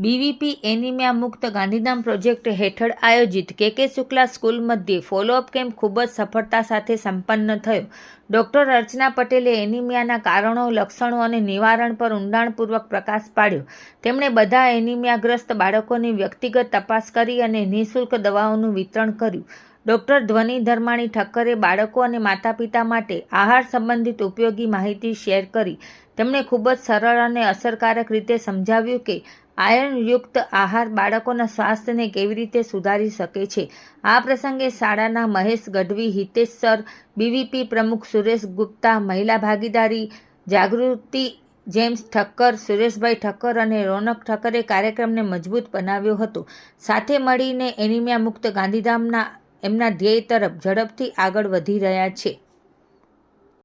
બીવીપી anaemia મુક્ત Gandhidham project હેઠળ આયોજિત કે શુક્લા સ્કૂલ મધ્યે ફોલોઅપ કેમ્પ ખૂબ જ સફળતા સાથે સંપન્ન થયો. ડોક્ટર અર્ચના પટેલે એનિમિયાના કારણો, લક્ષણો અને નિવારણ પર ઊંડાણપૂર્વક પ્રકાશ પાડ્યો. તેમણે બધા એનિમિયાગ્રસ્ત બાળકોની વ્યક્તિગત તપાસ કરી અને નિઃશુલ્ક દવાઓનું વિતરણ કર્યું. ડોક્ટર ધ્વનિ ધર્માણી ઠક્કરે બાળકો અને માતાપિતા માટે આહાર સંબંધિત ઉપયોગી માહિતી શેર કરી. તેમણે ખૂબ જ સરળ અને અસરકારક રીતે સમજાવ્યું કે આયર્નયુક્ત આહાર બાળકોના સ્વાસ્થ્યને કેવી રીતે સુધારી શકે છે. આ પ્રસંગે શાળાના મહેશ ગઢવી, હિતેશ સર, બીવીપી પ્રમુખ સુરેશ ગુપ્તા, મહિલા ભાગીદારી જાગૃતિ જેમ્સ ઠક્કર, સુરેશભાઈ ઠક્કર અને રોનક ઠક્કરે કાર્યક્રમને મજબૂત બનાવ્યો હતો. સાથે મળીને એનિમિયા મુક્ત ગાંધીધામના એમના ધ્યેય તરફ ઝડપથી આગળ વધી રહ્યા છે.